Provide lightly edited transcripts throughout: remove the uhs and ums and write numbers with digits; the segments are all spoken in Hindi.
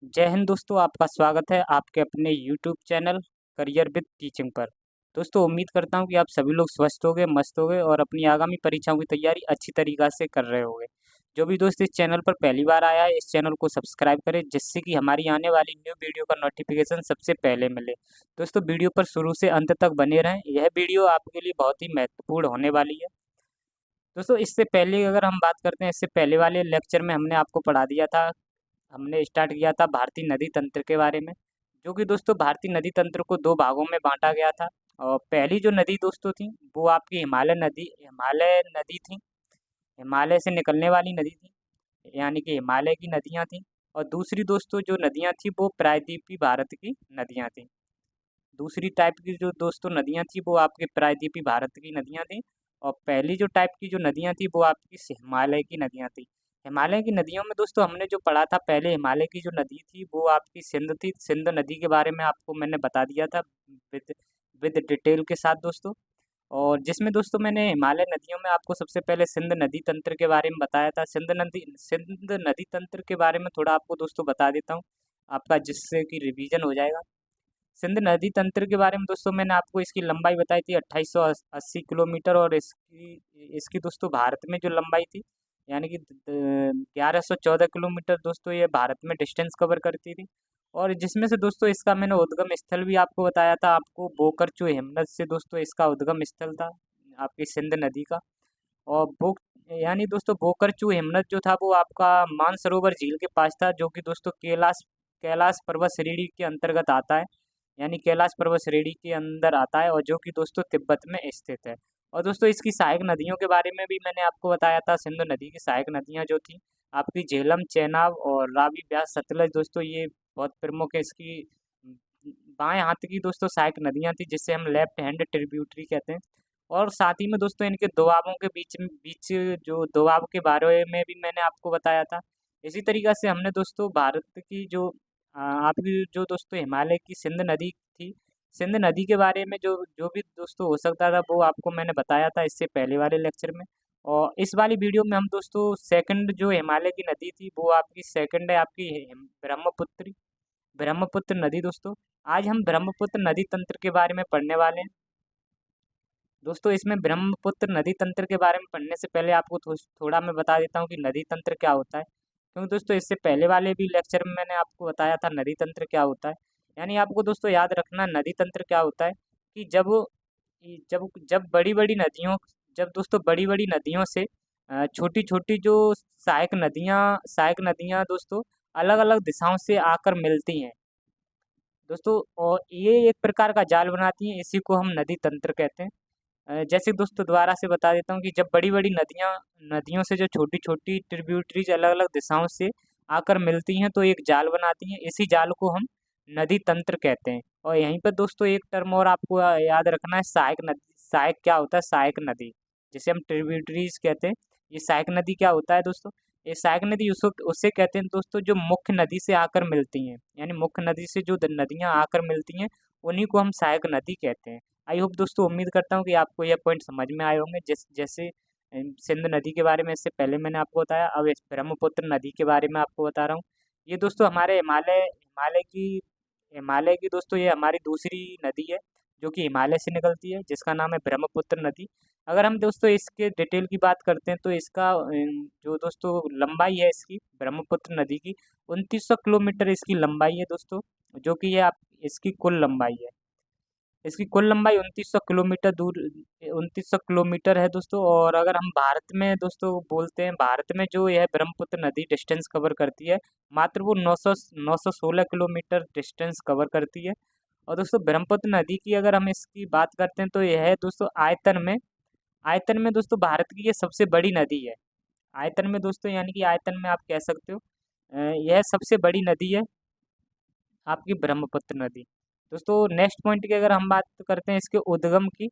जय हिंद दोस्तों, आपका स्वागत है आपके अपने YouTube channel career with teaching पर। दोस्तों उम्मीद करता हूं कि आप सभी लोग स्वस्थ होंगे, मस्त होंगे और अपनी आगामी परीक्षाओं की तैयारी अच्छी तरीक़ा से कर रहे होंगे। जो भी दोस्त इस चैनल पर पहली बार आया है, इस चैनल को सब्सक्राइब करें जिससे कि हमारी आने वाली न्यू वीडियो का नोटिफिकेशन सबसे पहले मिले। दोस्तों वीडियो पर शुरू से अंत तक बने रहें, यह वीडियो आपके लिए बहुत ही महत्वपूर्ण होने वाली है। दोस्तों इससे पहले अगर हम बात करते हैं, इससे पहले वाले लेक्चर में हमने आपको पढ़ा दिया था, हमने स्टार्ट किया था भारतीय नदी तंत्र के बारे में, जो कि दोस्तों भारतीय नदी तंत्र को दो भागों में बांटा गया था। और पहली जो नदी दोस्तों थी वो आपकी हिमालय नदी थी, हिमालय से निकलने वाली नदी थी, यानी कि हिमालय की नदियाँ थीं। और दूसरी दोस्तों जो नदियाँ थी वो प्रायद्वीपीय भारत की नदियाँ थीं। दूसरी टाइप की जो दोस्तों नदियाँ थी वो आपके प्रायद्वीपीय भारत की नदियाँ थीं। और पहली जो टाइप की जो नदियाँ थी वो आपकी हिमालय की नदियाँ थी। हिमालय की नदियों में दोस्तों हमने जो पढ़ा था, पहले हिमालय की जो नदी थी वो आपकी सिंध थी। सिंध नदी के बारे में आपको मैंने बता दिया था विद विद डिटेल के साथ दोस्तों। और जिसमें दोस्तों मैंने हिमालय नदियों में आपको सबसे पहले सिंध नदी तंत्र के बारे में बताया था। सिंध नदी तंत्र के बारे में थोड़ा आपको दोस्तों बता देता हूँ, आपका जिससे कि रिवीजन हो जाएगा। सिंध नदी तंत्र के बारे में दोस्तों मैंने आपको इसकी लंबाई बताई थी 2880 किलोमीटर, और इसकी इसकी दोस्तों भारत में जो लंबाई थी यानी कि 1114 किलोमीटर दोस्तों, ये भारत में डिस्टेंस कवर करती थी। और जिसमें से दोस्तों इसका मैंने उद्गम स्थल भी आपको बताया था, आपको बोकरचू हिमनद से दोस्तों इसका उद्गम स्थल था आपकी सिंध नदी का। और यानी दोस्तों बोकरचू हिमनद जो था वो आपका मानसरोवर झील के पास था, जो कि दोस्तों कैलाश कैलाश पर्वत श्रेणी के अंतर्गत आता है, यानी कैलाश पर्वत श्रेणी के अंदर आता है, और जो कि दोस्तों तिब्बत में स्थित है। और दोस्तों इसकी सहायक नदियों के बारे में भी मैंने आपको बताया था। सिंधु नदी की सहायक नदियां जो थी आपकी झेलम, चेनाब और रावी, ब्यास, सतलज दोस्तों, ये बहुत प्रमुख है। इसकी बाएं हाथ की दोस्तों सहायक नदियां थी, जिसे हम लेफ्ट हैंड ट्रिब्यूटरी कहते हैं। और साथ ही में दोस्तों इनके दोआबों के बीच जो दोआब के बारे में भी मैंने आपको बताया था। इसी तरीक़ा से हमने दोस्तों भारत की जो आपकी जो दोस्तों हिमालय की सिंध नदी थी, सिंध नदी के बारे में जो जो भी दोस्तों हो सकता था वो आपको मैंने बताया था इससे पहले वाले लेक्चर में। और इस वाली वीडियो में हम दोस्तों सेकंड जो हिमालय की नदी थी वो आपकी सेकंड है आपकी ब्रह्मपुत्र ब्रह्मपुत्र नदी दोस्तों। आज हम ब्रह्मपुत्र नदी तंत्र के बारे में पढ़ने वाले हैं। दोस्तों इसमें ब्रह्मपुत्र नदी तंत्र के बारे में पढ़ने से पहले आपको थोड़ा मैं बता देता हूँ कि नदी तंत्र क्या होता है, क्योंकि दोस्तों इससे पहले वाले भी लेक्चर में मैंने आपको बताया था नदी तंत्र क्या होता है। यानी आपको दोस्तों याद रखना नदी तंत्र क्या होता है कि जब जब बड़ी बड़ी नदियों जब दोस्तों बड़ी बड़ी नदियों से छोटी छोटी जो सहायक नदियाँ दोस्तों अलग अलग दिशाओं से आकर मिलती हैं दोस्तों, और ये एक प्रकार का जाल बनाती हैं, इसी को हम नदी तंत्र कहते हैं। जैसे दोस्तों दोबारा से बता देता हूँ कि जब बड़ी-बड़ी नदियों से जो छोटी-छोटी ट्रिब्यूटरीज अलग-अलग दिशाओं से आकर मिलती हैं तो एक जाल बनाती हैं, इसी जाल को हम नदी तंत्र कहते हैं। और यहीं पर दोस्तों एक टर्म और आपको याद रखना है, सहायक नदी। सहायक क्या होता है? सहायक नदी, जिसे हम ट्रिब्यूटरीज कहते हैं। ये सहायक नदी क्या होता है दोस्तों? ये सहायक नदी उसको उसे कहते हैं दोस्तों जो मुख्य नदी से आकर मिलती हैं, यानी मुख्य नदी से जो नदियाँ आकर मिलती हैं उन्हीं को हम सहायक नदी कहते हैं। आई होप दोस्तों, उम्मीद करता हूँ कि आपको यह पॉइंट समझ में आए होंगे। जैसे सिंध नदी के बारे में इससे पहले मैंने आपको बताया, अब इस ब्रह्मपुत्र नदी के बारे में आपको बता रहा हूँ। ये दोस्तों हमारे हिमालय की दोस्तों ये हमारी दूसरी नदी है जो कि हिमालय से निकलती है, जिसका नाम है ब्रह्मपुत्र नदी। अगर हम दोस्तों इसके डिटेल की बात करते हैं तो इसका जो दोस्तों लंबाई है इसकी ब्रह्मपुत्र नदी की 2900 किलोमीटर इसकी लंबाई है दोस्तों, जो कि ये आप इसकी कुल लंबाई है। इसकी कुल लंबाई 2900 किलोमीटर है दोस्तों। और अगर हम भारत में दोस्तों बोलते हैं, भारत में जो यह ब्रह्मपुत्र नदी डिस्टेंस कवर करती है मात्र वो 916 किलोमीटर डिस्टेंस कवर करती है। और दोस्तों ब्रह्मपुत्र नदी की अगर हम इसकी बात करते हैं तो यह है दोस्तों आयतन में दोस्तों भारत की ये सबसे बड़ी नदी है। आयतन में दोस्तों यानी कि आयतन में आप कह सकते हो यह सबसे बड़ी नदी है आपकी ब्रह्मपुत्र नदी। दोस्तों नेक्स्ट पॉइंट की अगर हम बात करते हैं इसके उद्गम की,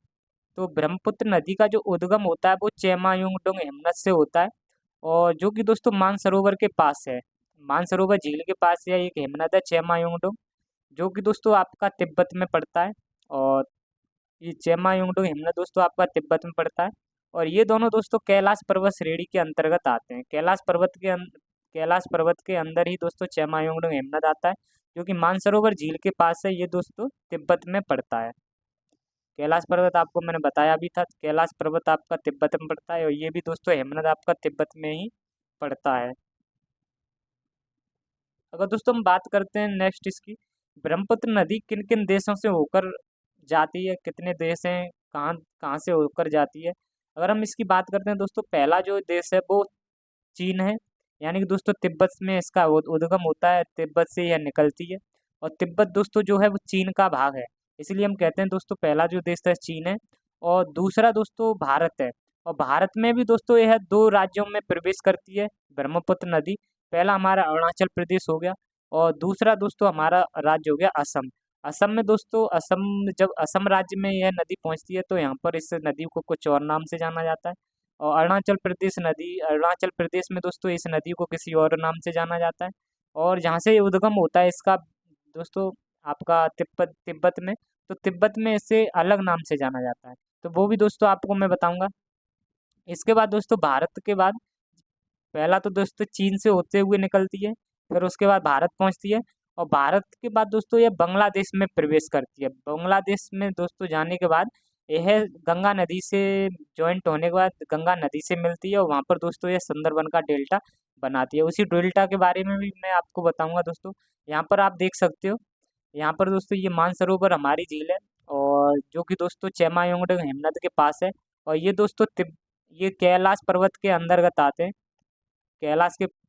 तो ब्रह्मपुत्र नदी का जो उद्गम होता है वो चेमायुंगडुंग हिमनद से होता है, और जो कि दोस्तों मानसरोवर के पास है। मानसरोवर झील के पास यह एक हिमनद है चेमायुंगडुंग, जो कि दोस्तों आपका तिब्बत में पड़ता है। और ये चेमायुंगडुंग हिमनद दोस्तों आपका तिब्बत में पड़ता है। और ये दोनों दोस्तों कैलाश पर्वत श्रेणी के अंतर्गत आते हैं। कैलाश पर्वत के अंदर ही दोस्तों चेमायोंगडोंग हेमनद आता है, जो कि मानसरोवर झील के पास है। ये दोस्तों तिब्बत में पड़ता है। कैलाश पर्वत आपको मैंने बताया भी था, कैलाश पर्वत आपका तिब्बत में पड़ता है, और ये भी दोस्तों हेमनद आपका तिब्बत में ही पड़ता है। अगर दोस्तों हम बात करते हैं नेक्स्ट इसकी, ब्रह्मपुत्र नदी किन किन देशों से होकर जाती है, कितने देश हैं, कहाँ कहाँ से होकर जाती है। अगर हम इसकी बात करते हैं दोस्तों, पहला जो देश है वो चीन है। यानी कि दोस्तों तिब्बत में इसका उद्गम होता है, तिब्बत से यह निकलती है। और तिब्बत दोस्तों जो है वो चीन का भाग है, इसलिए हम कहते हैं दोस्तों पहला जो देश है चीन है। और दूसरा दोस्तों भारत है। और भारत में भी दोस्तों यह दो राज्यों में प्रवेश करती है ब्रह्मपुत्र नदी। पहला हमारा अरुणाचल प्रदेश हो गया, और दूसरा दोस्तों हमारा राज्य हो गया असम। असम में दोस्तों, असम जब असम राज्य में यह नदी पहुंचती है तो यहाँ पर इस नदी को कुछ और नाम से जाना जाता है। और अरुणाचल प्रदेश में दोस्तों इस नदी को किसी और नाम से जाना जाता है। और जहाँ से ये उद्गम होता है इसका दोस्तों, आपका तिब्बत तिब्बत में, तो तिब्बत में इसे अलग नाम से जाना जाता है, तो वो भी दोस्तों आपको मैं बताऊंगा। इसके बाद दोस्तों भारत के बाद, पहला तो दोस्तों चीन से होते हुए निकलती है, फिर उसके बाद भारत पहुंचती है। और भारत के बाद दोस्तों यह बांग्लादेश में प्रवेश करती है। बांग्लादेश में दोस्तों जाने के बाद यह गंगा नदी से जॉइंट होने के बाद गंगा नदी से मिलती है, और वहाँ पर दोस्तों यह सुंदरबन का डेल्टा बनाती है। उसी डेल्टा के बारे में भी मैं आपको बताऊंगा दोस्तों। यहाँ पर आप देख सकते हो, यहाँ पर दोस्तों ये मानसरोवर हमारी झील है, और जो कि दोस्तों चेमायोंगडोंग हेमनद के पास है। और ये दोस्तों ये कैलाश पर्वत के अंतर्गत आते हैं,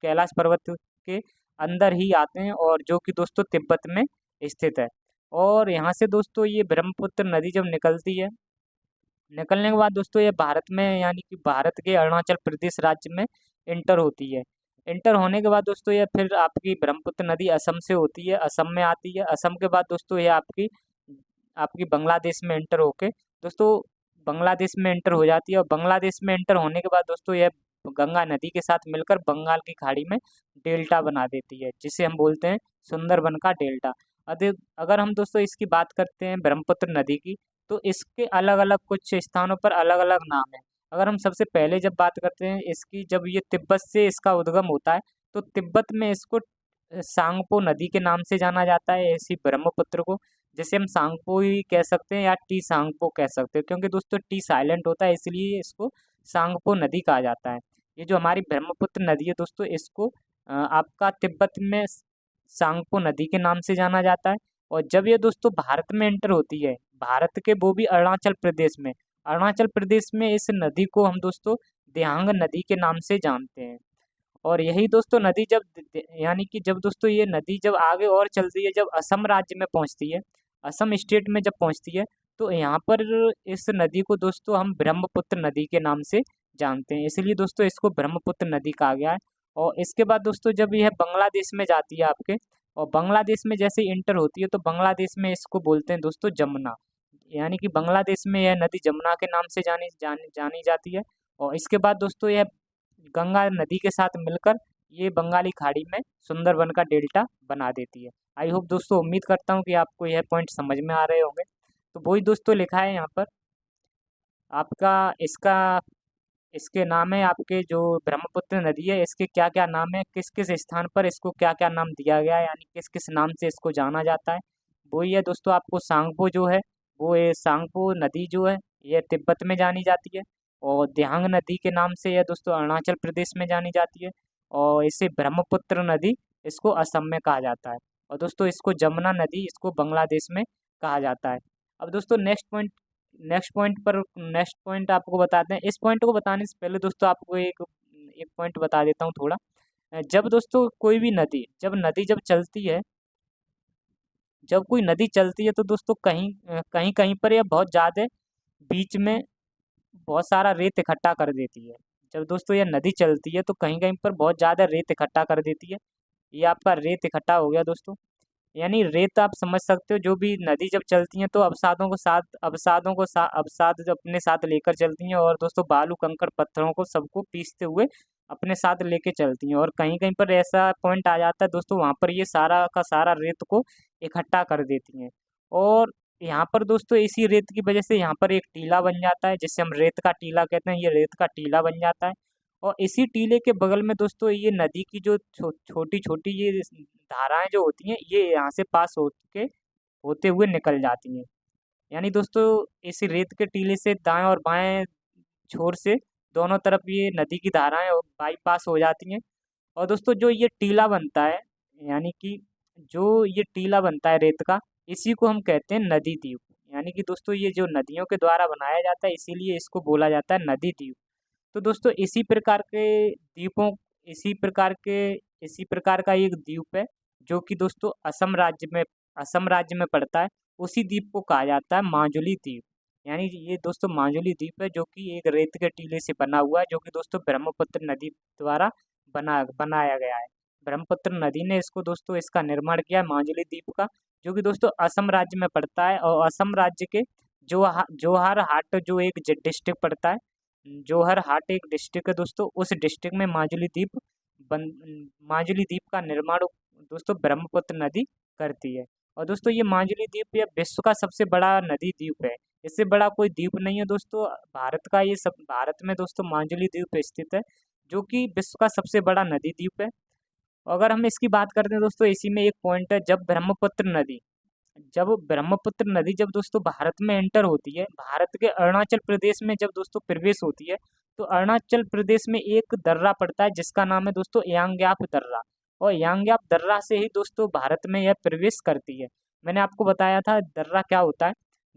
कैलाश पर्वत के अंदर ही आते हैं, और जो कि दोस्तों तिब्बत में स्थित है। और यहाँ से दोस्तों ये ब्रह्मपुत्र नदी जब निकलती है, निकलने के बाद दोस्तों ये भारत में, यानी कि भारत के अरुणाचल प्रदेश राज्य में इंटर होती है। इंटर होने के बाद दोस्तों ये फिर आपकी ब्रह्मपुत्र नदी असम से होती है, असम में आती है। असम के बाद दोस्तों ये आपकी आपकी बांग्लादेश में इंटर होके दोस्तों बांग्लादेश में इंटर हो जाती है। और बांग्लादेश में इंटर होने के बाद दोस्तों यह गंगा नदी के साथ मिलकर बंगाल की खाड़ी में डेल्टा बना देती है, जिसे हम बोलते हैं सुंदरबन का डेल्टा। अगर हम दोस्तों इसकी बात करते हैं ब्रह्मपुत्र नदी की, तो इसके अलग अलग कुछ स्थानों पर अलग अलग नाम है। अगर हम सबसे पहले जब बात करते हैं इसकी, जब ये तिब्बत से इसका उद्गम होता है, तो तिब्बत में इसको सांगपो नदी के नाम से जाना जाता है, ऐसी ब्रह्मपुत्र को, जैसे हम सांगपो ही कह सकते हैं या टी सांगपो कह सकते हैं, क्योंकि दोस्तों टी साइलेंट होता है इसलिए इसको सांगपो नदी कहा जाता है। ये जो हमारी ब्रह्मपुत्र नदी है दोस्तों, इसको आपका तिब्बत में सांगपो नदी के नाम से जाना जाता है। और जब ये दोस्तों भारत में एंटर होती है, भारत के वो भी अरुणाचल प्रदेश में, अरुणाचल प्रदेश में इस नदी को हम दोस्तों दियांग नदी के नाम से जानते हैं। और यही दोस्तों नदी जब यानी कि जब दोस्तों ये नदी जब आगे और चलती है, जब असम राज्य में पहुंचती है, असम स्टेट में जब पहुंचती है, तो यहाँ पर इस नदी को दोस्तों हम ब्रह्मपुत्र नदी के नाम से जानते हैं, इसलिए दोस्तों इसको ब्रह्मपुत्र नदी कहा गया है। और इसके बाद दोस्तों जब यह बांग्लादेश में जाती है आपके, और बांग्लादेश में जैसे इंटर होती है, तो बांग्लादेश में इसको बोलते हैं दोस्तों जमुना। यानी कि बांग्लादेश में यह नदी जमुना के नाम से जानी जाती है। और इसके बाद दोस्तों यह गंगा नदी के साथ मिलकर ये बंगाली खाड़ी में सुंदरबन का डेल्टा बना देती है। आई होप दोस्तों, उम्मीद करता हूँ कि आपको यह पॉइंट समझ में आ रहे होंगे। तो वही दोस्तों लिखा है यहाँ पर आपका, इसका इसके नाम है, आपके जो ब्रह्मपुत्र नदी है इसके क्या क्या नाम है, किस किस स्थान पर इसको क्या क्या नाम दिया गया है, यानी किस किस नाम से इसको जाना जाता है। वही है दोस्तों, आपको सांगपो जो है, वो ये सांगपो नदी जो है ये तिब्बत में जानी जाती है। और दियांग नदी के नाम से यह दोस्तों अरुणाचल प्रदेश में जानी जाती है। और इसे ब्रह्मपुत्र नदी इसको असम में कहा जाता है। और दोस्तों इसको जमुना नदी इसको बांग्लादेश में कहा जाता है। अब दोस्तों नेक्स्ट पॉइंट आपको बताते हैं। इस पॉइंट को बताने से पहले दोस्तों आपको एक एक पॉइंट बता देता हूँ थोड़ा। जब दोस्तों कोई भी नदी, जब चलती है, जब कोई नदी चलती है, तो दोस्तों कहीं कहीं पर यह बहुत ज़्यादा बीच में बहुत सारा रेत इकट्ठा कर देती है। जब दोस्तों यह नदी चलती है तो कहीं कहीं पर बहुत ज़्यादा रेत इकट्ठा कर देती है। ये आपका रेत इकट्ठा हो गया दोस्तों। यानी रेत आप समझ सकते हो, जो भी नदी जब चलती हैं तो अवसाद जो अपने साथ लेकर चलती हैं, और दोस्तों बालू कंकड़ पत्थरों को सबको पीसते हुए अपने साथ लेके चलती हैं। और कहीं कहीं पर ऐसा पॉइंट आ जाता है दोस्तों, वहाँ पर ये सारा का सारा रेत को इकट्ठा कर देती हैं। और यहाँ पर दोस्तों इसी रेत की वजह से यहाँ पर एक टीला बन जाता है, जिसे हम रेत का टीला कहते हैं। ये रेत का टीला बन जाता है। और इसी टीले के बगल में दोस्तों ये नदी की जो छोटी छोटी ये धाराएं जो होती हैं, ये यहाँ से पास होते हुए निकल जाती हैं। यानी दोस्तों इस रेत के टीले से दाएं और बाएं छोर से दोनों तरफ ये नदी की धाराएं बाईपास हो जाती हैं। और दोस्तों जो ये टीला बनता है, यानी कि जो ये टीला बनता है रेत का, इसी को हम कहते हैं नदी द्वीप। यानी कि दोस्तों ये जो नदियों के द्वारा बनाया जाता है, इसीलिए इसको बोला जाता है नदी द्वीप। तो दोस्तों इसी प्रकार का एक द्वीप है, जो कि दोस्तों असम राज्य में पड़ता है। उसी द्वीप को कहा जाता है माजुली द्वीप। यानी ये दोस्तों माजुली द्वीप है, जो कि एक रेत के टीले से बना हुआ है, जो कि दोस्तों ब्रह्मपुत्र नदी द्वारा बनाया गया है। ब्रह्मपुत्र नदी ने इसको दोस्तों इसका निर्माण किया है माजुली द्वीप का, जो कि दोस्तों असम राज्य में पड़ता है। और असम राज्य के जोहार हाट जो एक डिस्ट्रिक्ट पड़ता है, जोहर हाट एक डिस्ट्रिक्ट है दोस्तों, उस डिस्ट्रिक्ट में बन माजुली द्वीप का निर्माण दोस्तों ब्रह्मपुत्र नदी करती है। और दोस्तों ये माजुली द्वीप यह विश्व का सबसे बड़ा नदी द्वीप है। इससे बड़ा कोई द्वीप नहीं है दोस्तों। भारत में दोस्तों माजुली द्वीप स्थित है, जो कि विश्व का सबसे बड़ा नदी द्वीप है। अगर हम इसकी बात करते हैं दोस्तों, इसी में एक पॉइंट है, जब दोस्तों भारत में एंटर होती है, भारत के अरुणाचल प्रदेश में जब दोस्तों प्रवेश होती है, तो अरुणाचल प्रदेश में एक दर्रा पड़ता है, जिसका नाम है दोस्तों यांग्याप दर्रा। और यांग्याप दर्रा से ही दोस्तों भारत में यह प्रवेश करती है। मैंने आपको बताया था दर्रा क्या होता है।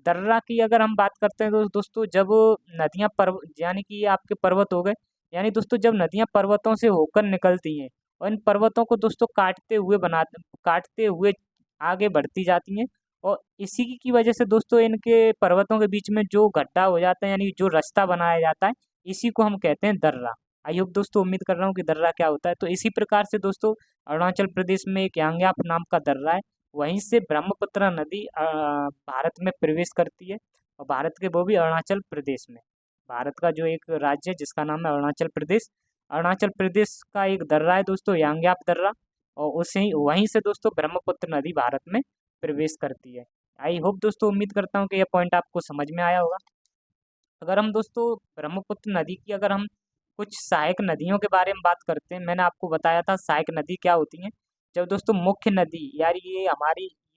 दर्रा की अगर हम बात करते हैं तो दोस्तों जब नदियां पर्व यानी कि ये आपके पर्वत हो गए, यानी दोस्तों जब नदियां पर्वतों से होकर निकलती हैं और इन पर्वतों को दोस्तों काटते हुए आगे बढ़ती जाती हैं, और इसी की वजह से दोस्तों इनके पर्वतों के बीच में जो गड्ढा हो जाता है, यानी जो रास्ता बनाया जाता है, इसी को हम कहते हैं दर्रा। आई होप दोस्तों, उम्मीद कर रहा हूँ कि दर्रा क्या होता है। तो इसी प्रकार से दोस्तों अरुणाचल प्रदेश में एक यांग्याप नाम का दर्रा है, वहीं से ब्रह्मपुत्र नदी भारत में प्रवेश करती है। और भारत के वो भी अरुणाचल प्रदेश में, भारत का जो एक राज्य है जिसका नाम है अरुणाचल प्रदेश का एक दर्रा है दोस्तों, यांग्याप दर्रा। और उसे वहीं से दोस्तों ब्रह्मपुत्र नदी भारत में प्रवेश करती है। आई होप दोस्तों, उम्मीद करता हूँ कि यह पॉइंट आपको समझ में आया होगा। अगर हम दोस्तों ब्रह्मपुत्र नदी की अगर हम कुछ सहायक नदियों के बारे में बात करते हैं, मैंने आपको बताया था सहायक नदी क्या होती हैं। जब दोस्तों मुख्य नदी, यार ये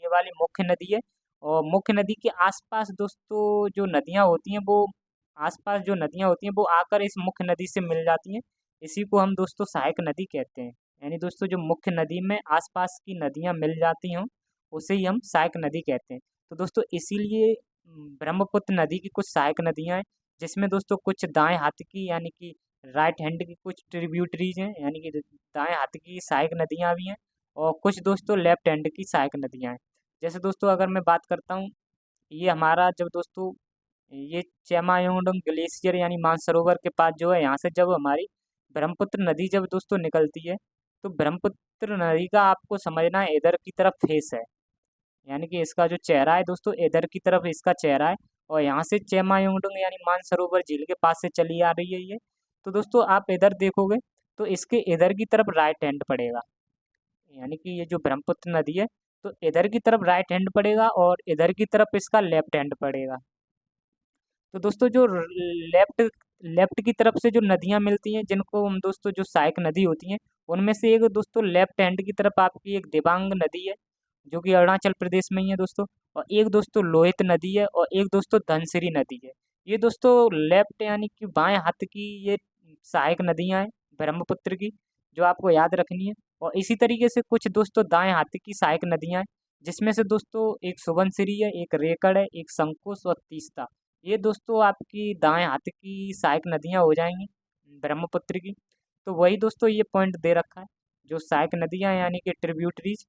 वाली मुख्य नदी है, और मुख्य नदी के आसपास दोस्तों जो नदियाँ होती हैं वो आकर इस मुख्य नदी से मिल जाती हैं। इसी को हम दोस्तों सहायक नदी कहते हैं। यानी दोस्तों जो मुख्य नदी में आसपास की नदियाँ मिल जाती हों, उसे ही हम सहायक नदी कहते हैं। तो दोस्तों इसीलिए ब्रह्मपुत्र नदी की कुछ सहायक नदियाँ हैं, जिसमें दोस्तों कुछ दाएं हाथ की यानी कि राइट हैंड की कुछ ट्रिब्यूटरीज हैं, यानी कि दाएं हाथ की सहायक नदियाँ भी हैं, और कुछ दोस्तों लेफ्ट हैंड की सहायक नदियाँ हैं। जैसे दोस्तों अगर मैं बात करता हूँ, ये हमारा जब दोस्तों ये चेमायोंडोंग ग्लेशियर यानी मानसरोवर के पास जो है, यहाँ से जब हमारी ब्रह्मपुत्र नदी जब दोस्तों निकलती है, तो ब्रह्मपुत्र नदी का आपको समझना है इधर की तरफ फेस है, यानी कि इसका जो चेहरा है दोस्तों, इधर की तरफ इसका चेहरा है। और यहाँ से चेमायोंडोंग यानी मानसरोवर झील के पास से चली आ रही है ये। तो दोस्तों आप इधर देखोगे तो इसके इधर की तरफ राइट हैंड पड़ेगा, यानी कि ये जो ब्रह्मपुत्र नदी है, तो इधर की तरफ राइट हैंड पड़ेगा और इधर की तरफ इसका लेफ्ट हैंड पड़ेगा। तो दोस्तों जो लेफ्ट लेफ्ट की तरफ से जो नदियाँ मिलती हैं, जिनको हम दोस्तों जो सहायक नदी होती हैं, उनमें से एक दोस्तों लेफ्ट हैंड की तरफ आपकी एक दिबांग नदी है, जो कि अरुणाचल प्रदेश में ही है दोस्तों। और एक दोस्तों लोहित नदी है, और एक दोस्तों धनसिरी नदी है। ये दोस्तों लेफ्ट यानी कि बाएं हाथ की ये सहायक नदियाँ हैं ब्रह्मपुत्र की, जो आपको याद रखनी है। और इसी तरीके से कुछ दोस्तों दाएं हाथ की सहायक नदियाँ हैं, जिसमें से दोस्तों एक सुबनसिरी है, एक रेकड़ है, एक संकोश और तीस्ता। ये दोस्तों आपकी दाएं हाथ की सहायक नदियाँ हो जाएंगी ब्रह्मपुत्र की। तो वही दोस्तों ये पॉइंट दे रखा है, जो सहायक नदियाँ यानी कि ट्रिब्यूटरीज,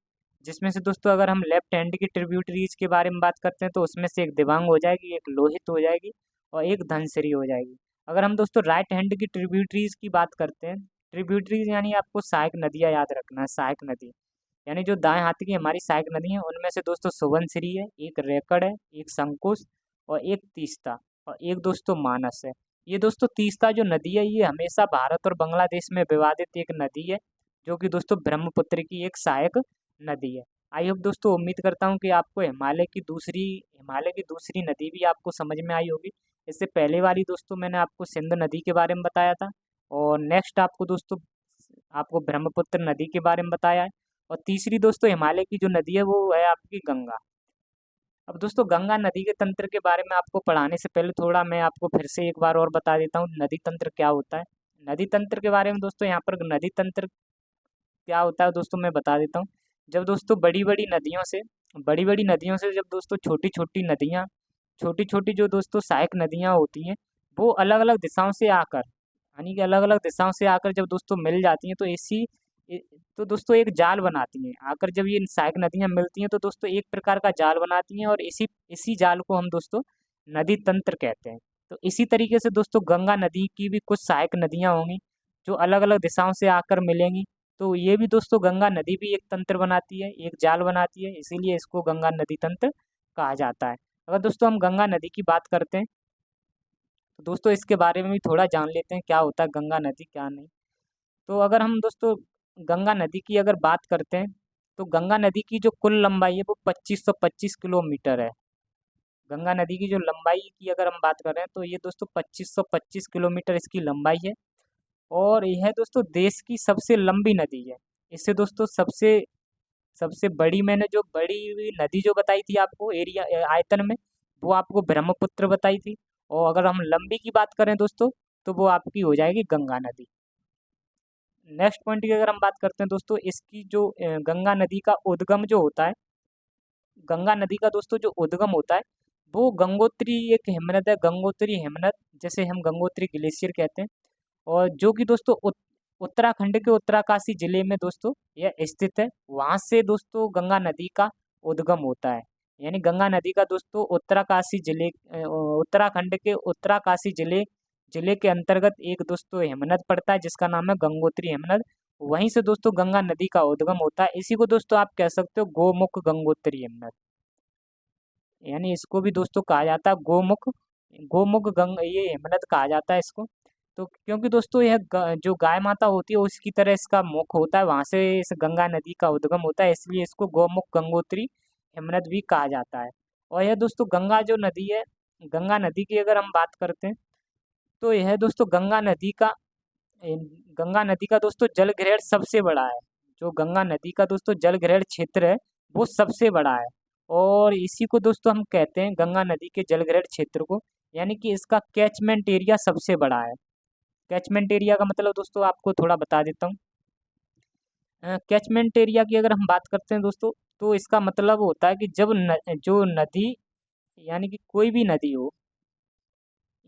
जिसमें से दोस्तों अगर हम लेफ्ट हैंड की ट्रिब्यूटरीज के बारे में बात करते हैं, तो उसमें से एक दिबांग हो जाएगी, एक लोहित हो जाएगी, और एक धनसिरी हो जाएगी। अगर हम दोस्तों राइट हैंड की ट्रिब्यूटरीज की बात करते हैं, ट्रिब्यूटरीज यानी आपको सहायक नदियाँ याद रखना है। सहायक नदी यानी जो दाएं हाथ की हमारी सहायक नदी है, उनमें से दोस्तों सुबनसिरी है, एक रेकड़ है, एक संकोश और एक तीस्ता, और एक दोस्तों मानस है। ये दोस्तों तीस्ता जो नदी है, ये हमेशा भारत और बांग्लादेश में विवादित एक नदी है, जो कि दोस्तों ब्रह्मपुत्र की एक सहायक नदी है। आई होप दोस्तों, उम्मीद करता हूँ कि आपको हिमालय की दूसरी नदी भी आपको समझ में आई होगी। इससे पहले वाली दोस्तों मैंने आपको सिंधु नदी के बारे में बताया था, और नेक्स्ट आपको दोस्तों आपको ब्रह्मपुत्र नदी के बारे में बताया है। और तीसरी दोस्तों हिमालय की जो नदी है वो है आपकी गंगा। अब दोस्तों गंगा नदी के तंत्र के बारे में आपको पढ़ाने से पहले थोड़ा मैं आपको फिर से एक बार और बता देता हूँ नदी तंत्र क्या होता है। नदी तंत्र के बारे में दोस्तों यहाँ पर नदी तंत्र क्या होता है दोस्तों मैं बता देता हूँ। जब दोस्तों बड़ी बड़ी नदियों से जब दोस्तों छोटी छोटी नदियाँ छोटी छोटी जो दोस्तों सहायक नदियाँ होती हैं वो अलग अलग दिशाओं से आकर यानी कि अलग अलग दिशाओं से आकर जब दोस्तों मिल जाती हैं तो इ- तो दोस्तों एक जाल बनाती हैं। आकर जब ये सहायक नदियाँ मिलती हैं तो दोस्तों एक प्रकार का जाल बनाती हैं और इसी इसी जाल को हम दोस्तों नदी तंत्र कहते हैं। तो इसी तरीके से दोस्तों गंगा नदी की भी कुछ सहायक नदियाँ होंगी जो अलग अलग दिशाओं से आकर मिलेंगी। तो ये भी दोस्तों गंगा नदी भी एक तंत्र बनाती है, एक जाल बनाती है, इसीलिए इसको गंगा नदी तंत्र कहा जाता है। अगर दोस्तों हम गंगा नदी की बात करते हैं तो दोस्तों इसके बारे में भी थोड़ा जान लेते हैं क्या होता है गंगा नदी क्या नहीं। तो अगर हम दोस्तों गंगा नदी की अगर बात करते हैं तो गंगा नदी की जो कुल लंबाई है वो 2525 किलोमीटर है। गंगा नदी की जो लंबाई की अगर हम बात कर रहे हैं तो ये दोस्तों 2525 किलोमीटर इसकी लंबाई है। और यह दोस्तों देश की सबसे लंबी नदी है। इससे दोस्तों सबसे सबसे बड़ी मैंने जो बड़ी हुई नदी जो बताई थी आपको एरिया आयतन में वो आपको ब्रह्मपुत्र बताई थी। और अगर हम लंबी की बात करें दोस्तों तो वो आपकी हो जाएगी गंगा नदी। नेक्स्ट पॉइंट की अगर हम बात करते हैं दोस्तों इसकी जो गंगा नदी का उद्गम जो होता है गंगा नदी का दोस्तों जो उद्गम होता है वो गंगोत्री एक हिमनद है गंगोत्री हिमनद जैसे हम गंगोत्री ग्लेशियर कहते हैं। और जो कि दोस्तों उत्तराखंड के उत्तरकाशी जिले में दोस्तों यह स्थित है। वहाँ से दोस्तों गंगा नदी का उद्गम होता है। यानी गंगा नदी का दोस्तों उत्तराखंड के उत्तरकाशी जिले के अंतर्गत एक दोस्तों हिमनद पड़ता है जिसका नाम है गंगोत्री हिमनद। वहीं से दोस्तों गंगा नदी का उद्गम होता है। इसी को दोस्तों आप कह सकते हो गोमुख गंगोत्री हिमनद। यानी इसको भी दोस्तों कहा जाता है गोमुख गोमुख गंग ये हिमनद कहा जाता है इसको। तो क्योंकि दोस्तों यह जो गाय माता होती है उसकी तरह इसका मुख होता है वहां से इस गंगा नदी का उद्गम होता है इसलिए इसको गोमुख गंगोत्री हिमनद भी कहा जाता है। और यह दोस्तों गंगा जो नदी है गंगा नदी की अगर हम बात करते हैं तो यह दोस्तों गंगा नदी का दोस्तों जल ग्रहण सबसे बड़ा है। जो गंगा नदी का दोस्तों जल ग्रहण क्षेत्र है वो सबसे बड़ा है। और इसी को दोस्तों हम कहते हैं गंगा नदी के जल ग्रहण क्षेत्र को यानी कि इसका कैचमेंट एरिया सबसे बड़ा है। कैचमेंट एरिया का मतलब दोस्तों आपको थोड़ा बता देता हूँ। कैचमेंट एरिया की अगर हम बात करते हैं दोस्तों तो इसका मतलब होता है कि जो नदी यानी कि कोई भी नदी हो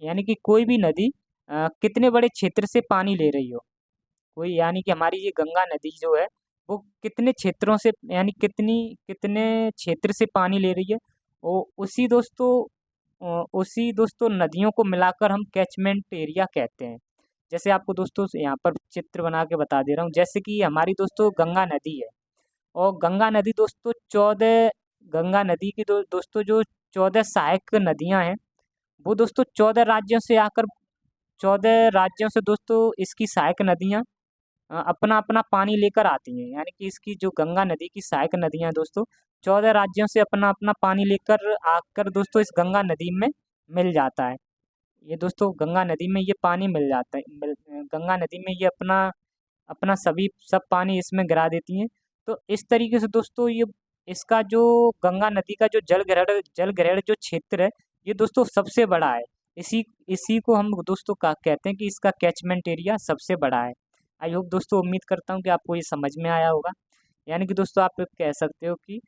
यानी कि कोई भी नदी कितने बड़े क्षेत्र से पानी ले रही हो। कोई यानी कि हमारी ये गंगा नदी जो है वो कितने क्षेत्रों से यानी कितने क्षेत्र से पानी ले रही है। और उसी दोस्तों नदियों को मिलाकर हम कैचमेंट एरिया कहते हैं। जैसे आपको दोस्तों यहाँ पर चित्र बना के बता दे रहा हूँ जैसे कि हमारी दोस्तों गंगा नदी है। और गंगा नदी दोस्तों 14 गंगा नदी की दोस्तों जो 14 सहायक नदियाँ हैं वो दोस्तों 14 राज्यों से दोस्तों इसकी सहायक नदियाँ अपना अपना पानी लेकर आती हैं। यानी कि इसकी जो गंगा नदी की सहायक नदियाँ हैं दोस्तों 14 राज्यों से अपना अपना पानी लेकर आकर दोस्तों इस गंगा नदी में मिल जाता है। ये दोस्तों गंगा नदी में ये पानी मिल जाता है गंगा नदी में ये अपना अपना सब पानी इसमें गिरा देती हैं। तो इस तरीके से दोस्तों ये इसका जो गंगा नदी का जो जल ग्रहण जो क्षेत्र है ये दोस्तों सबसे बड़ा है। इसी इसी को हम दोस्तों का कहते हैं कि इसका कैचमेंट एरिया सबसे बड़ा है। आई होप दोस्तों उम्मीद करता हूँ कि आपको ये समझ में आया होगा। यानी कि दोस्तों आप कह सकते हो कि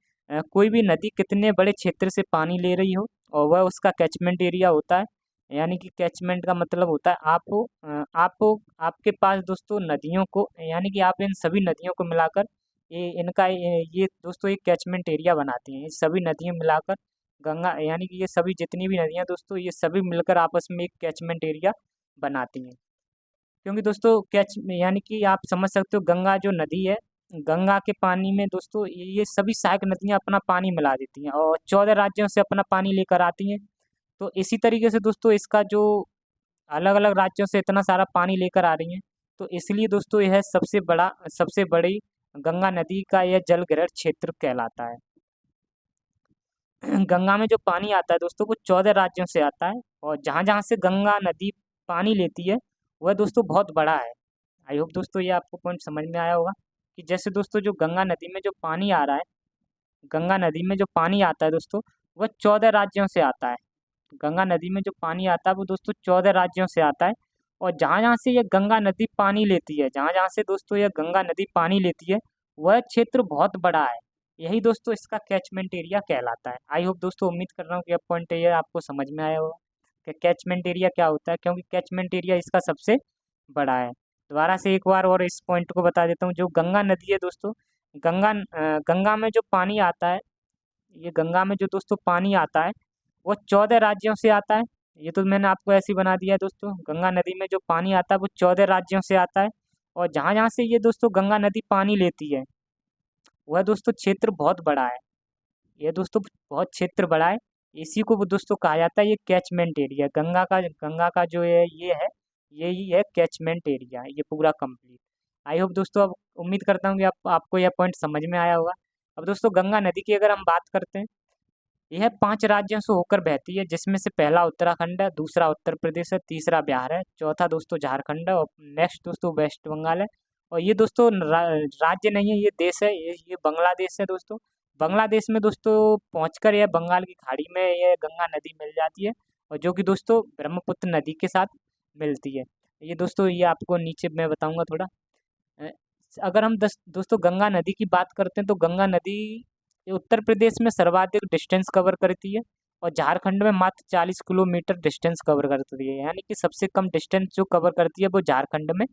कोई भी नदी कितने बड़े क्षेत्र से पानी ले रही हो और वह उसका कैचमेंट एरिया होता है। यानी कि कैचमेंट का मतलब होता है आपके पास दोस्तों नदियों को यानी कि आप इन सभी नदियों को मिलाकर ये दोस्तों एक कैचमेंट एरिया बनाती हैं। ये सभी नदियाँ मिलाकर गंगा यानी कि ये सभी जितनी भी नदियाँ दोस्तों ये सभी मिलकर आपस में एक कैचमेंट एरिया बनाती हैं। क्योंकि दोस्तों कैच यानी कि आप समझ सकते हो गंगा जो नदी है गंगा के पानी में दोस्तों ये सभी सहायक नदियाँ अपना पानी मिला देती हैं और 14 राज्यों से अपना पानी लेकर आती हैं। तो इसी तरीके से दोस्तों इसका जो अलग अलग राज्यों से इतना सारा पानी लेकर आ रही हैं तो इसलिए दोस्तों यह सबसे बड़ी गंगा नदी का यह जल ग्रहण क्षेत्र कहलाता है। गंगा में जो पानी आता है दोस्तों वो 14 राज्यों से आता है। और जहाँ जहाँ से गंगा नदी पानी लेती है वह दोस्तों बहुत बड़ा है। आई होप दोस्तों ये आपको पॉइंट समझ में आया होगा कि जैसे दोस्तों जो गंगा नदी में जो पानी आ रहा है, गंगा नदी में जो पानी आता है दोस्तों, वह 14 राज्यों से आता है। गंगा नदी में जो पानी आता है वो दोस्तों 14 राज्यों से आता है। और जहाँ जहाँ से ये गंगा नदी पानी लेती है, जहाँ जहाँ से दोस्तों ये गंगा नदी पानी लेती है, वह क्षेत्र बहुत बड़ा है। यही दोस्तों इसका कैचमेंट एरिया कहलाता है। आई होप दोस्तों, उम्मीद कर रहा हूँ कि यह पॉइंट ये आपको समझ में आया होगा कि कैचमेंट एरिया क्या होता है, क्योंकि कैचमेंट एरिया इसका सबसे बड़ा है। दोबारा से एक बार और इस पॉइंट को बता देता हूँ। जो गंगा नदी है दोस्तों, गंगा में जो पानी आता है, ये गंगा में जो दोस्तों पानी आता है वो 14 राज्यों से आता है। ये तो मैंने आपको ऐसे ही बना दिया है दोस्तों। गंगा नदी में जो पानी आता है वो 14 राज्यों से आता है। और जहाँ जहाँ से ये दोस्तों गंगा नदी पानी लेती है, वह दोस्तों क्षेत्र बहुत बड़ा है। ये दोस्तों बहुत क्षेत्र बड़ा है। इसी को वो दोस्तों कहा जाता है ये कैचमेंट एरिया। गंगा का जो ये है, यही है कैचमेंट एरिया, ये पूरा कंप्लीट। आई होप दोस्तों, अब उम्मीद करता हूँ कि आपको यह पॉइंट समझ में आया होगा। अब दोस्तों गंगा नदी की अगर हम बात करते हैं, यह 5 राज्यों से होकर बहती है, जिसमें से पहला उत्तराखंड है, दूसरा उत्तर प्रदेश है, तीसरा बिहार है, चौथा दोस्तों झारखंड है और नेक्स्ट दोस्तों वेस्ट बंगाल है। और ये दोस्तों राज्य नहीं है, ये देश है, ये बांग्लादेश है दोस्तों। बांग्लादेश में दोस्तों पहुंचकर यह बंगाल की खाड़ी में यह गंगा नदी मिल जाती है, और जो कि दोस्तों ब्रह्मपुत्र नदी के साथ मिलती है। ये दोस्तों ये आपको नीचे मैं बताऊंगा थोड़ा। अ, अगर हम दोस्तों गंगा नदी की बात करते हैं, तो गंगा नदी ये उत्तर प्रदेश में सर्वाधिक डिस्टेंस कवर करती है, और झारखंड में मात्र 40 किलोमीटर डिस्टेंस कवर करती है। यानी कि सबसे कम डिस्टेंस जो कवर करती है वो झारखंड में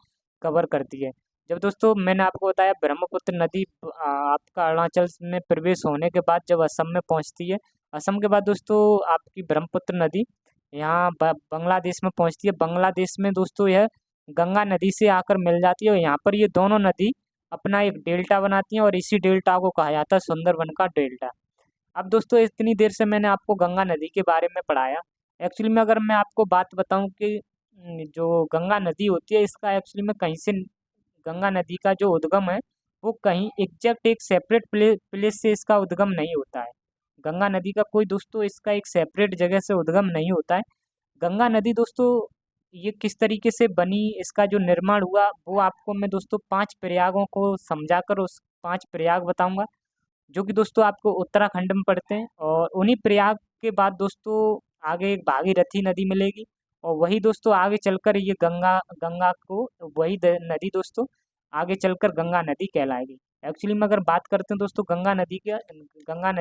कवर करती है। जब दोस्तों मैंने आपको बताया ब्रह्मपुत्र नदी आपका अरुणाचल में प्रवेश होने के बाद जब असम में पहुंचती है, असम के बाद दोस्तों आपकी ब्रह्मपुत्र नदी यहाँ बांग्लादेश में पहुंचती है। बांग्लादेश में दोस्तों यह गंगा नदी से आकर मिल जाती है, और यहाँ पर ये दोनों नदी अपना एक डेल्टा बनाती हैं, और इसी डेल्टा को कहा जाता है सुंदरबन का डेल्टा। अब दोस्तों इतनी देर से मैंने आपको गंगा नदी के बारे में पढ़ाया। एक्चुअली में अगर मैं आपको बात बताऊं कि जो गंगा नदी होती है, इसका एक्चुअली में कहीं से गंगा नदी का जो उद्गम है वो कहीं एग्जैक्ट एक सेपरेट प्लेस से इसका उद्गम नहीं होता है। गंगा नदी का कोई दोस्तों इसका एक सेपरेट जगह से उद्गम नहीं होता है। गंगा नदी दोस्तों ये किस तरीके से बनी, इसका जो निर्माण हुआ, वो आपको मैं दोस्तों 5 प्रयागों को समझाकर उस 5 प्रयाग बताऊंगा, जो कि दोस्तों आपको उत्तराखंड में पड़ते हैं। और उन्हीं प्रयाग के बाद दोस्तों आगे एक भागीरथी नदी मिलेगी, और वही दोस्तों आगे चलकर ये गंगा गंगा को वही नदी दोस्तों आगे चलकर गंगा नदी कहलाएगी। एक्चुअली में अगर बात करते हैं दोस्तों गंगा नदी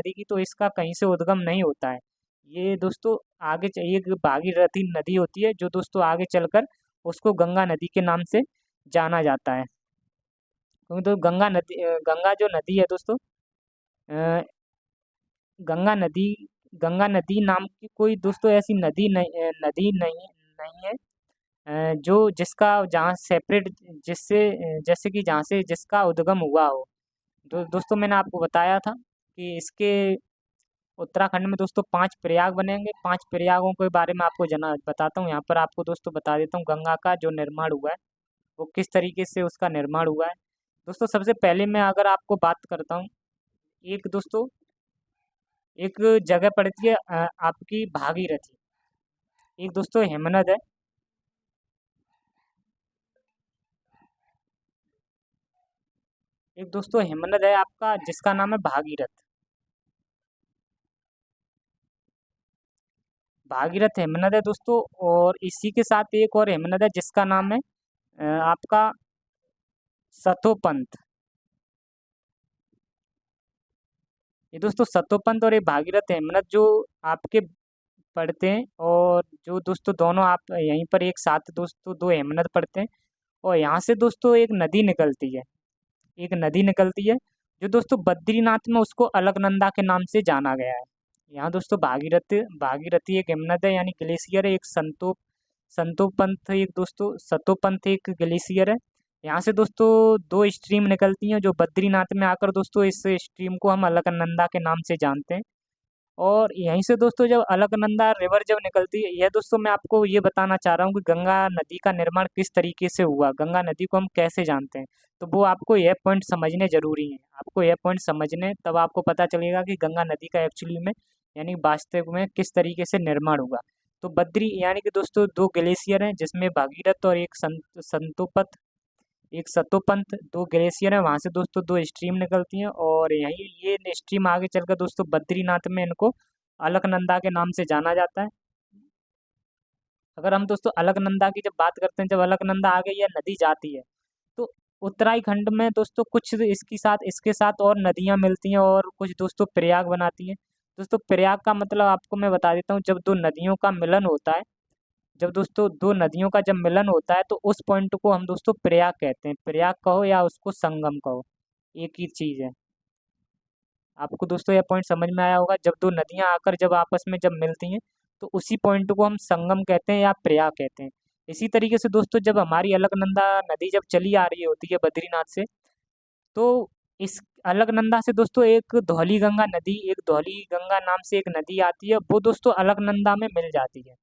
की, तो इसका कहीं से उद्गम नहीं होता है। ये दोस्तों एक भागीरथी नदी होती है, जो दोस्तों आगे चलकर उसको गंगा नदी के नाम से जाना जाता है। क्योंकि तो गंगा जो नदी है दोस्तों, अ, गंगा नदी गंगा नदी नाम की कोई दोस्तों ऐसी नदी नहीं है, जो जिसका जहाँ सेपरेट जिससे जैसे कि जहाँ से जिसका उद्गम हुआ हो। दोस्तों मैंने आपको बताया था कि इसके उत्तराखंड में दोस्तों 5 प्रयाग बनेंगे। 5 प्रयागों के बारे में आपको जना बताता हूँ। यहाँ पर आपको दोस्तों बता देता हूँ गंगा का जो निर्माण हुआ है वो किस तरीके से उसका निर्माण हुआ है। दोस्तों सबसे पहले मैं अगर आपको बात करता हूँ, एक दोस्तों एक जगह पड़ती है आपकी भागीरथी, एक दोस्तों हेमनद है, एक दोस्तों हेमनद है आपका जिसका नाम है भागीरथ। भागीरथ हेमनद है दोस्तों, और इसी के साथ एक और हेमनद है जिसका नाम है आपका सतोपंथ। ये दोस्तों सतोपंथ और ये भागीरथ हेमनद जो आपके पढ़ते हैं, और जो दोस्तों दोनों आप यहीं पर एक साथ दोस्तों दो हेमनद पढ़ते हैं। और यहाँ से दोस्तों एक नदी निकलती है, एक नदी निकलती है जो दोस्तों बद्रीनाथ में उसको अलकनंदा के नाम से जाना गया है। यहाँ दोस्तों भागीरथी एक हिमनद है यानी ग्लेशियर है, एक संतोपंथ एक दोस्तों सतोपंथ एक ग्लेशियर है। यहाँ से दोस्तों 2 स्ट्रीम निकलती हैं जो बद्रीनाथ में आकर दोस्तों इस स्ट्रीम को हम अलकनंदा के नाम से जानते हैं। और यहीं से दोस्तों जब अलकनंदा रिवर जब निकलती है, यह दोस्तों मैं आपको ये बताना चाह रहा हूँ कि गंगा नदी का निर्माण किस तरीके से हुआ, गंगा नदी को हम कैसे जानते हैं। तो वो आपको यह पॉइंट समझने जरूरी है। आपको यह पॉइंट समझने तब आपको पता चलेगा कि गंगा नदी का एक्चुअली में यानी वास्तव में किस तरीके से निर्माण हुआ। तो बद्री यानी कि दोस्तों दो ग्लेशियर हैं, जिसमें भागीरथ और एक संतोपत, एक सतोपंथ, दो ग्लेशियर हैं। वहाँ से दोस्तों दो स्ट्रीम निकलती हैं, और यही ये स्ट्रीम आगे चलकर दोस्तों बद्रीनाथ में इनको अलकनंदा के नाम से जाना जाता है। अगर हम दोस्तों अलकनंदा की जब बात करते हैं, जब अलकनंदा आगे यह नदी जाती है, तो उत्तराखंड में दोस्तों कुछ इसके साथ और नदियां मिलती हैं, और कुछ दोस्तों प्रयाग बनाती हैं। दोस्तों प्रयाग का मतलब आपको मैं बता देता हूँ, जब दो नदियों का मिलन होता है, जब दोस्तों दो नदियों का जब मिलन होता है, तो उस पॉइंट को हम दोस्तों प्रयाग कहते हैं। प्रयाग कहो या उसको संगम कहो, एक ही चीज़ है। आपको दोस्तों यह पॉइंट समझ में आया होगा, जब दो नदियां आकर जब आपस में जब मिलती हैं, तो उसी पॉइंट को हम संगम कहते हैं या प्रयाग कहते हैं। इसी तरीके से दोस्तों जब हमारी अलकनंदा नदी जब चली आ रही होती है बद्रीनाथ से, तो इस अलकनंदा से दोस्तों एक धौली गंगा नदी, एक धौली गंगा नाम से एक नदी आती है, वो दोस्तों अलकनंदा में मिल जाती है।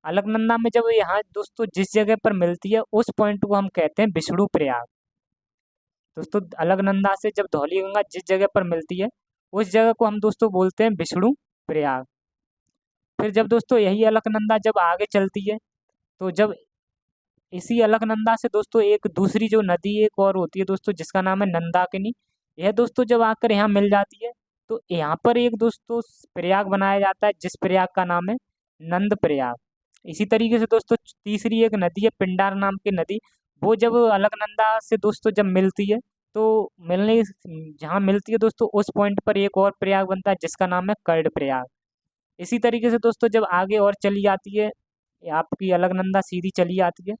अलकनंदा में जब यहाँ दोस्तों जिस जगह पर मिलती है, उस पॉइंट को हम कहते हैं विष्णु प्रयाग। दोस्तों अलकनंदा से जब धौली गंगा जिस जगह पर मिलती है, उस जगह को हम दोस्तों बोलते हैं विष्णु प्रयाग। फिर जब दोस्तों यही अलकनंदा जब आगे चलती है, तो जब इसी अलकनंदा से दोस्तों एक दूसरी जो नदी एक और होती है दोस्तों, जिसका नाम है नंदाकिनी, यह दोस्तों जब आकर यहाँ मिल जाती है, तो यहाँ पर एक दोस्तों प्रयाग बनाया जाता है, जिस प्रयाग का नाम है नंद प्रयाग। इसी तरीके से दोस्तों तीसरी एक नदी है पिंडार नाम की नदी, वो जब अलकनंदा से दोस्तों जब मिलती है, तो मिलने जहाँ मिलती है दोस्तों, उस पॉइंट पर एक और प्रयाग बनता है, जिसका नाम है कर्ड प्रयाग। इसी तरीके से दोस्तों जब आगे और चली जाती है, आपकी अलकनंदा सीधी चली आती है,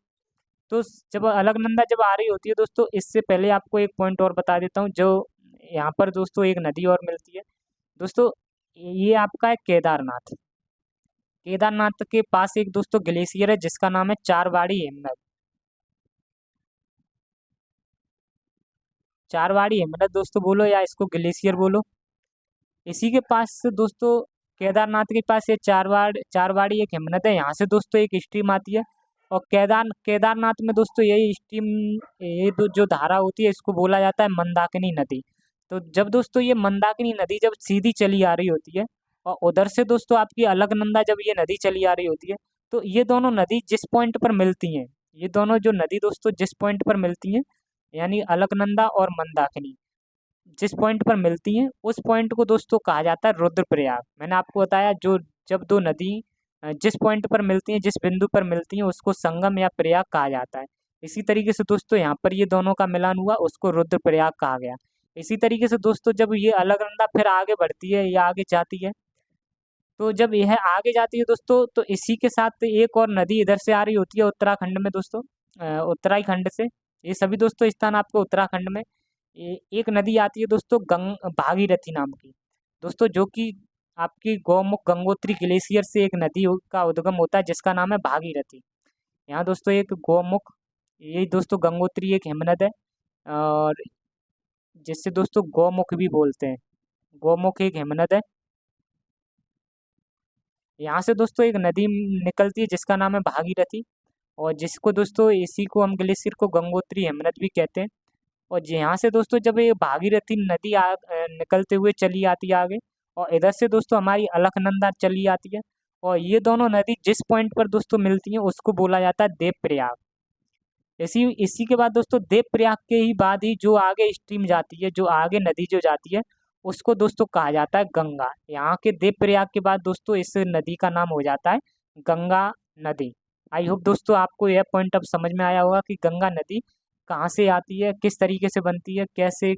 तो जब अलकनंदा जब आ रही होती है दोस्तों, इससे पहले आपको एक पॉइंट और बता देता हूँ, जो यहाँ पर दोस्तों एक नदी और मिलती है दोस्तों, ये आपका है केदारनाथ। केदारनाथ के पास एक दोस्तों ग्लेशियर है, जिसका नाम है चारवाड़ी हिमनद। चारवाड़ी हिमनद दोस्तों बोलो, या इसको ग्लेशियर बोलो। इसी के पास दोस्तों केदारनाथ के पास ये चारवाड़ी एक हिमनद है, यहाँ से दोस्तों एक स्ट्रीम आती है। और केदारनाथ में दोस्तों यही स्ट्रीम, जो धारा होती है, इसको बोला जाता है मंदाकिनी नदी। तो जब दोस्तों ये मंदाकिनी नदी जब सीधी चली आ रही होती है, और उधर से दोस्तों आपकी अलकनंदा जब ये नदी चली आ रही होती है, तो ये दोनों नदी जिस पॉइंट पर मिलती हैं, ये दोनों जो नदी दोस्तों जिस पॉइंट पर मिलती हैं, यानी अलकनंदा और मंदाकिनी जिस पॉइंट पर मिलती हैं, उस पॉइंट को दोस्तों कहा जाता है रुद्रप्रयाग। मैंने आपको बताया, जो जब दो नदी जिस पॉइंट पर मिलती हैं, जिस बिंदु पर मिलती हैं, उसको संगम या प्रयाग कहा जाता है। इसी तरीके से दोस्तों यहाँ पर ये दोनों का मिलान हुआ, उसको रुद्रप्रयाग कहा गया। इसी तरीके से दोस्तों जब ये अलकनंदा फिर आगे बढ़ती है या आगे जाती है, तो जब यह आगे जाती है दोस्तों, तो इसी के साथ एक और नदी इधर से आ रही होती है उत्तराखंड में दोस्तों, उत्तराखंड से। ये सभी दोस्तों स्थान आपको उत्तराखंड में एक नदी आती है दोस्तों, भागीरथी नाम की दोस्तों, जो कि आपकी गौमुख गंगोत्री ग्लेशियर से एक नदी का उद्गम होता है, जिसका नाम है भागीरथी। यहाँ दोस्तों एक गौमुख, ये दोस्तों गंगोत्री एक हिमनद है, और जिससे दोस्तों गौमुख भी बोलते हैं। गौमुख एक हिमनद है। यहाँ से दोस्तों एक नदी निकलती है, जिसका नाम है भागीरथी, और जिसको दोस्तों इसी को हम ग्लेशियर को गंगोत्री हिमनद भी कहते हैं। और यहाँ से दोस्तों जब ये भागीरथी नदी निकलते हुए चली आती है आगे, और इधर से दोस्तों हमारी अलकनंदा चली आती है, और ये दोनों नदी जिस पॉइंट पर दोस्तों मिलती हैं, उसको बोला जाता है देवप्रयाग। इसी इसी के बाद दोस्तों देवप्रयाग के ही बाद ही जो आगे स्ट्रीम जाती है, जो आगे नदी जो जाती है, उसको दोस्तों कहा जाता है गंगा। यहाँ के देवप्रयाग के बाद दोस्तों इस नदी का नाम हो जाता है गंगा नदी। आई होप दोस्तों आपको यह पॉइंट अब समझ में आया होगा कि गंगा नदी कहाँ से आती है, किस तरीके से बनती है, कैसे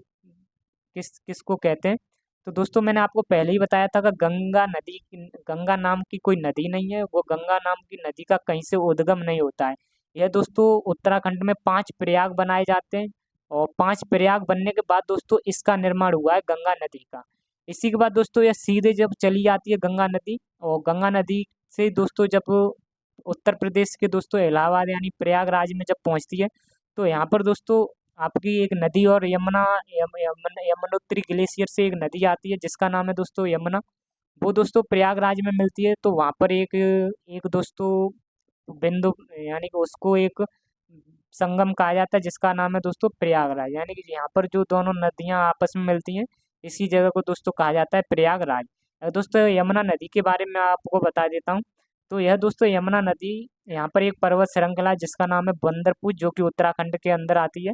किसको कहते हैं। तो दोस्तों मैंने आपको पहले ही बताया था कि गंगा नाम की कोई नदी नहीं है, वो गंगा नाम की नदी का कहीं से उद्गम नहीं होता है। यह दोस्तों उत्तराखंड में 5 प्रयाग बनाए जाते हैं, और 5 प्रयाग बनने के बाद दोस्तों इसका निर्माण हुआ है गंगा नदी का। इसी के बाद दोस्तों यह सीधे जब चली जाती है गंगा नदी, और गंगा नदी से दोस्तों जब उत्तर प्रदेश के दोस्तों इलाहाबाद यानी प्रयागराज में जब पहुंचती है, तो यहाँ पर दोस्तों आपकी एक नदी और यमुनोत्री ग्लेशियर से एक नदी आती है, जिसका नाम है दोस्तों यमुना। वो दोस्तों प्रयागराज में मिलती है, तो वहाँ पर एक एक दोस्तों बिंदु, यानी कि उसको एक संगम कहा जाता है, जिसका नाम है दोस्तों प्रयागराज। यानी कि यहाँ पर जो दोनों नदियाँ आपस में मिलती हैं, इसी जगह को दोस्तों कहा जाता है प्रयागराज। दोस्तों यमुना नदी के बारे में आपको बता देता हूँ। तो यह दोस्तों यमुना नदी, यहाँ पर एक पर्वत श्रृंखला है जिसका नाम है बंदरपुर, जो कि उत्तराखंड के अंदर आती है।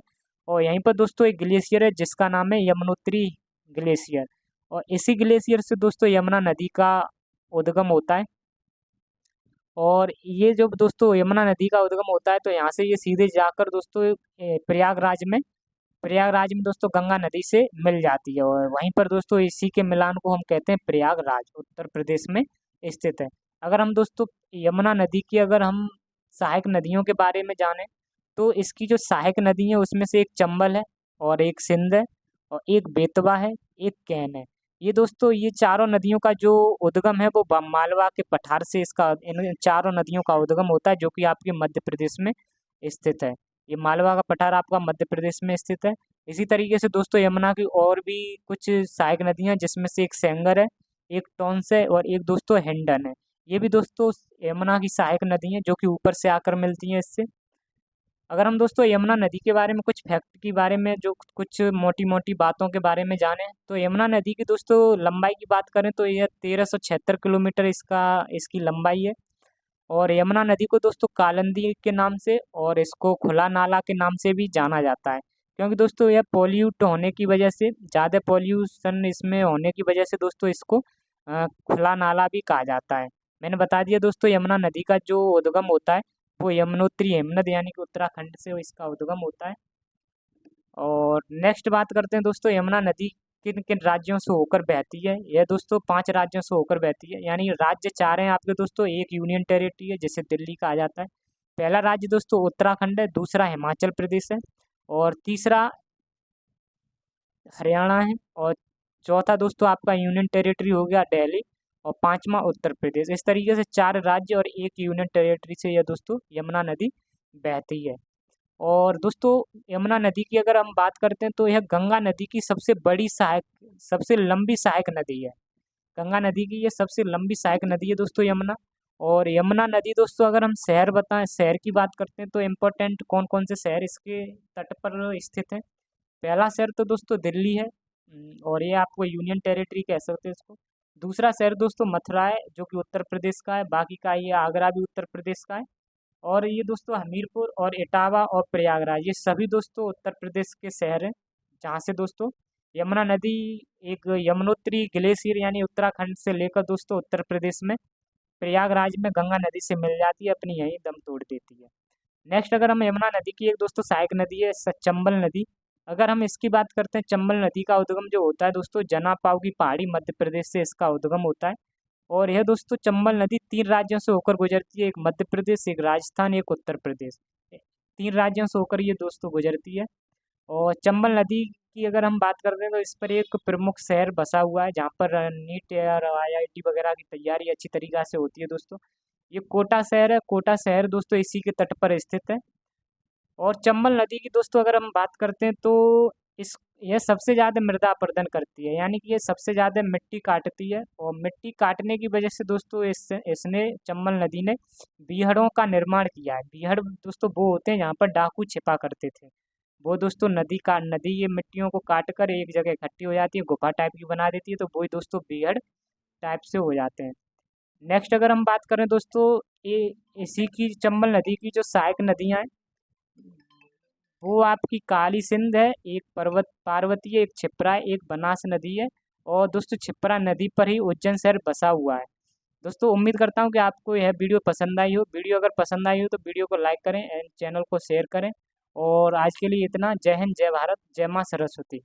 और यहीं पर दोस्तों एक ग्लेशियर है जिसका नाम है यमुनोत्री ग्लेशियर। और इसी ग्लेशियर से दोस्तों यमुना नदी का उद्गम होता है। और ये जो दोस्तों यमुना नदी का उद्गम होता है, तो यहाँ से ये सीधे जाकर दोस्तों प्रयागराज में दोस्तों गंगा नदी से मिल जाती है। और वहीं पर दोस्तों इसी के मिलान को हम कहते हैं प्रयागराज, उत्तर प्रदेश में स्थित है। अगर हम दोस्तों यमुना नदी की अगर हम सहायक नदियों के बारे में जानें, तो इसकी जो सहायक नदी है उसमें से एक चंबल है, और एक सिंध है, और एक बेतवा है, एक कैन है। ये दोस्तों ये चारों नदियों का जो उद्गम है वो मालवा के पठार से इसका इन चारों नदियों का उद्गम होता है, जो कि आपके मध्य प्रदेश में स्थित है। ये मालवा का पठार आपका मध्य प्रदेश में स्थित है। इसी तरीके से दोस्तों यमुना की और भी कुछ सहायक नदियां, जिसमें से एक सेंगर है, एक टॉन्स है, और एक दोस्तों हेंडन है। ये भी दोस्तों यमुना की सहायक नदी हैं, जो कि ऊपर से आकर मिलती हैं इससे। अगर हम दोस्तों यमुना नदी के बारे में कुछ फैक्ट के बारे में, जो कुछ मोटी मोटी बातों के बारे में जाने, तो यमुना नदी की दोस्तों लंबाई की बात करें तो यह 1376 किलोमीटर इसकी लंबाई है। और यमुना नदी को दोस्तों कालिंदी के नाम से और इसको खुला नाला के नाम से भी जाना जाता है, क्योंकि दोस्तों यह पॉल्यूट होने की वजह से, ज़्यादा पॉल्यूशन इसमें होने की वजह से दोस्तों इसको खुला नाला भी कहा जाता है। मैंने बता दिया दोस्तों यमुना नदी का जो उद्गम होता है वो यमुनोत्री हेमनद यानी कि उत्तराखंड से इसका उद्गम होता है। और नेक्स्ट बात करते हैं दोस्तों यमुना नदी किन किन राज्यों से होकर बहती है। यह दोस्तों 5 राज्यों से होकर बहती है, यानी राज्य 4 हैं आपके दोस्तों। एक यूनियन टेरिटरी है जिसे दिल्ली कहा जाता है। पहला राज्य दोस्तों उत्तराखंड है, दूसरा हिमाचल प्रदेश है, और तीसरा हरियाणा है, और चौथा दोस्तों आपका यूनियन टेरिटरी हो गया दिल्ली, और पांचवा उत्तर प्रदेश। इस तरीके से 4 राज्य और एक यूनियन टेरिटरी से यह दोस्तों यमुना नदी बहती है। और दोस्तों यमुना नदी की अगर हम बात करते हैं तो यह गंगा नदी की सबसे लंबी सहायक नदी है। गंगा नदी की ये सबसे लंबी सहायक नदी है दोस्तों यमुना। और यमुना नदी दोस्तों अगर हम शहर बताएं, शहर की बात करते हैं, तो इम्पोर्टेंट कौन कौन से शहर इसके तट पर स्थित हैं। पहला शहर तो दोस्तों दिल्ली है, और ये आपको यूनियन टेरिटरी कह सकते हैं इसको। दूसरा शहर दोस्तों मथुरा है, जो कि उत्तर प्रदेश का है। बाकी का ये आगरा भी उत्तर प्रदेश का है। और ये दोस्तों हमीरपुर और इटावा और प्रयागराज, ये सभी दोस्तों उत्तर प्रदेश के शहर हैं, जहाँ से दोस्तों यमुना नदी एक यमुनोत्री ग्लेशियर यानी उत्तराखंड से लेकर दोस्तों उत्तर प्रदेश में प्रयागराज में गंगा नदी से मिल जाती है, अपनी यहीं दम तोड़ देती है। नेक्स्ट अगर हम यमुना नदी की एक दोस्तों सहायक नदी है चंबल नदी। अगर हम इसकी बात करते हैं, चंबल नदी का उद्गम जो होता है दोस्तों जनापाव की पहाड़ी मध्य प्रदेश से इसका उद्गम होता है। और यह दोस्तों चंबल नदी 3 राज्यों से होकर गुजरती है, एक मध्य प्रदेश, एक राजस्थान, एक उत्तर प्रदेश। 3 राज्यों से होकर ये दोस्तों गुजरती है। और चंबल नदी की अगर हम बात करते हैं तो इस पर एक प्रमुख शहर बसा हुआ है, जहाँ पर नीट और IIT वगैरह की तैयारी अच्छी तरीक़ा से होती है दोस्तों। ये कोटा शहर है। कोटा शहर दोस्तों इसी के तट पर स्थित है। और चंबल नदी की दोस्तों अगर हम बात करते हैं तो इस यह सबसे ज़्यादा मृदा अपरदन करती है, यानी कि ये सबसे ज़्यादा मिट्टी काटती है। और मिट्टी काटने की वजह से दोस्तों इसने चंबल नदी ने बीहड़ों का निर्माण किया है। बीहड़ दोस्तों वो होते हैं जहाँ पर डाकू छिपा करते थे। वो दोस्तों नदी ये मिट्टियों को काट कर एक जगह इकट्ठी हो जाती है, गुफा टाइप की बना देती है, तो वही दोस्तों बीहड़ टाइप से हो जाते हैं। नेक्स्ट अगर हम बात करें दोस्तों, ये इसी की चंबल नदी की जो सहायक नदियाँ हैं वो आपकी काली सिंध है, एक पार्वती है, एक क्षिप्रा है, एक बनास नदी है। और दोस्तों क्षिप्रा नदी पर ही उज्जैन शहर बसा हुआ है। दोस्तों उम्मीद करता हूँ कि आपको यह वीडियो पसंद आई हो। वीडियो अगर पसंद आई हो तो वीडियो को लाइक करें एंड चैनल को शेयर करें। और आज के लिए इतना। जय हिंद, जय भारत, जय माँ सरस्वती।